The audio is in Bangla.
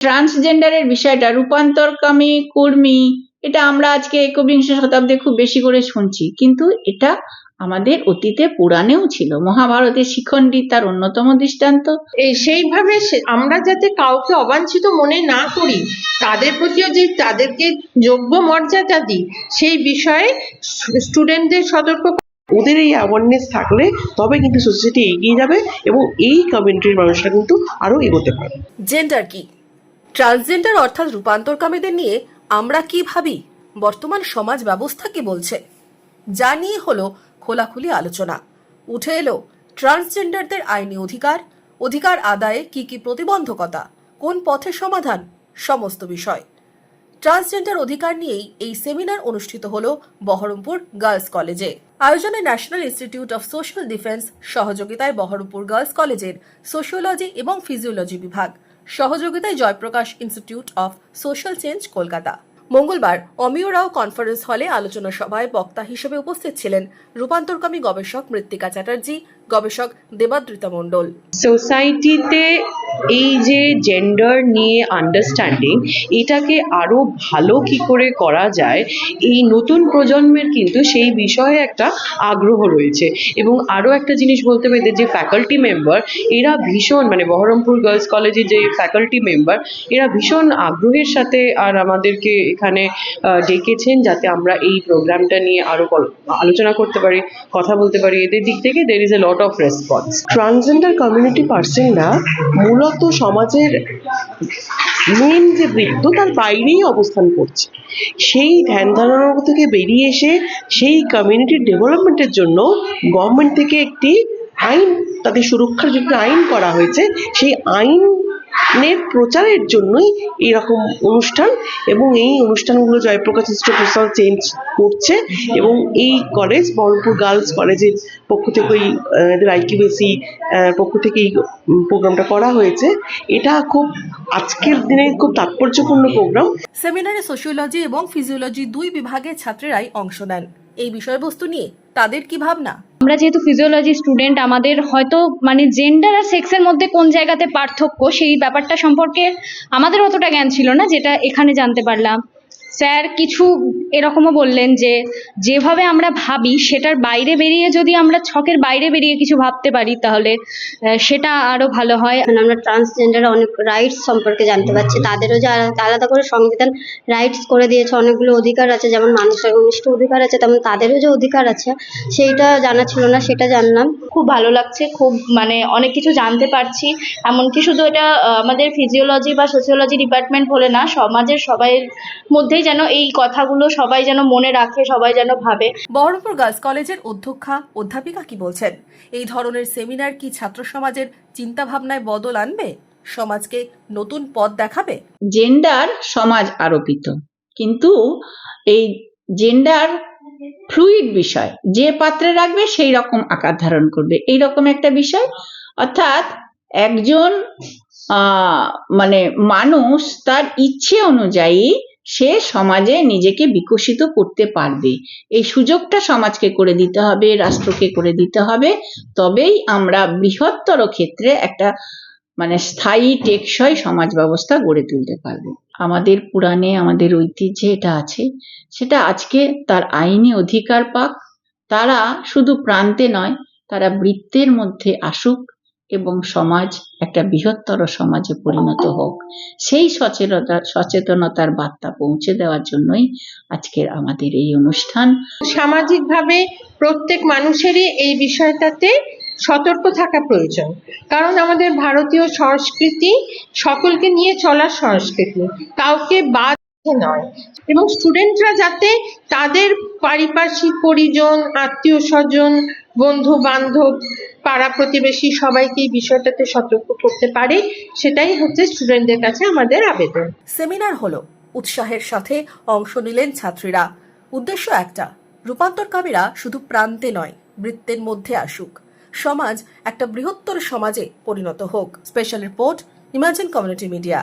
ট্রান্সজেন্ডারের বিষয়টা, রূপান্তরকামী কর্মী, এটা আমরা আজকে একবিংশ শতাব্দে খুব বেশি করে শুনছি, কিন্তু এটা আমাদের অতীতে পুরাণেও ছিল। মহাভারতের শিখণ্ডী তার অন্যতম দৃষ্টান্ত। সেইভাবে আমরা যাতে কাউকে অবাঞ্ছিত মনে না করি, তাদের প্রতিও যে তাদেরকে যোগ্য মর্যাদা দিই, সেই বিষয়ে স্টুডেন্টদের সতর্ক। ওদের এই অ্যাওয়ারনেস থাকলে তবে কিন্তু সোসাইটি এগিয়ে যাবে এবং এই কমিউনিটির মানুষরা কিন্তু আরো এগোতে পারবে। জেন্ডার কি? ট্রান্সজেন্ডার অর্থাৎ রূপান্তরকামীদের নিয়ে আমরা কি ভাবি, বর্তমান সমাজ ব্যবস্থা কি বলছে, যা নিয়ে হলো খোলাখুলি আলোচনা। উঠে এলো ট্রান্সজেন্ডারদের আইনি অধিকার আদায়ে কি কি প্রতিবন্ধকতা, কোন পথে সমাধান, সমস্ত বিষয়। ট্রান্সজেন্ডার অধিকার নিয়েই এই সেমিনার অনুষ্ঠিত হলো বহরমপুর গার্লস কলেজে। আয়োজনে national institute of social defence সহযোগিতায় বহরমপুর গার্লস কলেজের সোশিওলজি এবং ফিজিওলজি বিভাগ, সহযোগিতায় Jayprakash institute of social change Kolkata. মঙ্গলবার অমিয় রাও কনফারেন্স হলে আলোচনা সভায় বক্তা হিসেবে উপস্থিত ছিলেন রূপান্তরকামী গবেষক মৃত্তিকা চ্যাটার্জি, গবেষক দেবাদ্রিতা মণ্ডল। সোসাইটিতে এই যে জেন্ডার নিয়ে আন্ডারস্ট্যান্ডিং, এটাকে আরো ভালো কি করে করা যায়, এই নতুন প্রজন্মের কিন্তু সেই বিষয়ে একটা আগ্রহ রয়েছে। এবং আরো একটা জিনিস বলতে পেরে, যে ফ্যাকাল্টি মেম্বার, এরা ভীষণ, মানে বহরমপুর গার্লস কলেজে যে ফ্যাকাল্টি মেম্বার, এরা ভীষণ আগ্রহের সাথে আর আমাদেরকে এখানে ডেকেছেন, যাতে আমরা এই প্রোগ্রামটা নিয়ে আরো আলোচনা করতে পারি, কথা বলতে পারি। এদের দিক থেকে there is a lot of response. Transgender community পার্সনরা মূলত সমাজের মেন যে বৃত্ত, তার বাইরেই অবস্থান করছে। সেই ধ্যান ধারণা থেকে বেরিয়ে এসে সেই কমিউনিটির ডেভেলপমেন্টের জন্য গভর্নমেন্ট থেকে একটি আইন, তাদের সুরক্ষার জন্য আইন করা হয়েছে। সেই আইনের প্রচারের জন্যই এরকম অনুষ্ঠান, এবং এই অনুষ্ঠানগুলো Jayprakash institute of social change করছে। এবং এই কলেজ, বহরমপুর গার্লস কলেজের পক্ষ থেকে, এদের আইকিউএসি পক্ষ থেকে এই প্রোগ্রামটা করা হয়েছে। এটা খুব আজকের দিনে খুব তাৎপর্যপূর্ণ প্রোগ্রাম। সেমিনারে সোশিওলজি এবং ফিজিওলজি দুই বিভাগের ছাত্রীরাই অংশ নেন। এই বিষয়বস্তু নিয়ে তাদের কি ভাবনা? আমরা যেহেতু ফিজিওলজি স্টুডেন্ট, আমাদের হয়তো মানে জেন্ডার আর সেক্সের মধ্যে কোন জায়গাতে পার্থক্য, সেই ব্যাপারটা সম্পর্কে আমাদের অতটা জ্ঞান ছিল না, যেটা এখানে জানতে পারলাম। স্যার কিছু এরকমও বললেন যে যেভাবে আমরা ভাবি সেটার বাইরে বেরিয়ে, যদি আমরা ছকের বাইরে বেরিয়ে কিছু ভাবতে পারি, তাহলে সেটা আরো ভালো হয়। আমরা ট্রান্সজেন্ডার অনেক রাইটস সম্পর্কে জানতে পারছি, তাদেরও যে আলাদা করে সংবিধান রাইটস করে দিয়েছে, অনেকগুলো অধিকার আছে, যেমন মানুষের 19টা অধিকার আছে, তেমন তাদেরও যে অধিকার আছে সেইটা জানা ছিল না, সেটা জানলাম। খুব ভালো লাগছে, খুব মানে অনেক কিছু জানতে পারছি। এমনকি শুধু এটা আমাদের ফিজিওলজি বা সোশিওলজি ডিপার্টমেন্ট বলে না, সমাজের সবাই মধ্যেই যেন এই কথাগুলো সবাই যেন মনে রাখে, সবাই যেন ভাবে। বহরমপুর গার্লস কলেজের অধ্যাপিকা কি বলছেন? এই ধরনের সেমিনার কি ছাত্র সমাজের চিন্তা ভাবনায় বদল আনবে, সমাজকে নতুন পথ দেখাবে? জেন্ডার সমাজ আরোপিত, কিন্তু এই জেন্ডার ফ্লুইড বিষয়, যে পাত্রে রাখবে সেই রকম আকার ধারণ করবে, এই রকম একটা বিষয়। অর্থাৎ একজন মানে মানুষ তার ইচ্ছে অনুযায়ী সে সমাজে নিজেকে বিকশিত করতে পারবে, এই সুযোগটা সমাজকে করে দিতে হবে, রাষ্ট্রকে করে দিতে হবে। তবেই আমরা বৃহত্তর ক্ষেত্রে একটা মানে স্থায়ী টেকসই সমাজ ব্যবস্থা গড়ে তুলতে পারবো। আমাদের পুরাণে, আমাদের ঐতিহ্যে এটা আছে, সেটা আজকে তার আইনি অধিকার পাক। তারা শুধু প্রান্তে নয়, তারা বৃত্তের মধ্যে আসুক এবং সমাজ একটা বৃহত্তর সমাজে পরিণত হোক। সেই সচেতনতার বার্তা পৌঁছে দেওয়ার জন্যই আজকের আমাদের এই অনুষ্ঠান। সামাজিকভাবে প্রত্যেক মানুষেরই এই বিষয়টাতে সতর্ক থাকা প্রয়োজন, কারণ আমাদের ভারতীয় সংস্কৃতি সকলকে নিয়ে চলার সংস্কৃতি, কাউকে বাদ নয়। এবং স্টুডেন্টরা যাতে তাদের পারিপার্শ্বিক পরিজন, আত্মীয় স্বজন, বন্ধু বান্ধব, পাড়া প্রতিবেশী সবাইকে এই বিষয়টাতে সতর্ক করতে পারে, সেটাই হচ্ছে স্টুডেন্টদের কাছে আমাদের আবেদন। সেমিনার হলো, উৎসাহের সাথে অংশ নিলেন ছাত্রীরা। উদ্দেশ্য একটা, রূপান্তরকামীরা শুধু প্রান্তে নয়, বৃত্তের মধ্যে আসুক, সমাজ একটা বৃহত্তর সমাজে পরিণত হোক। Special report, imagine community media.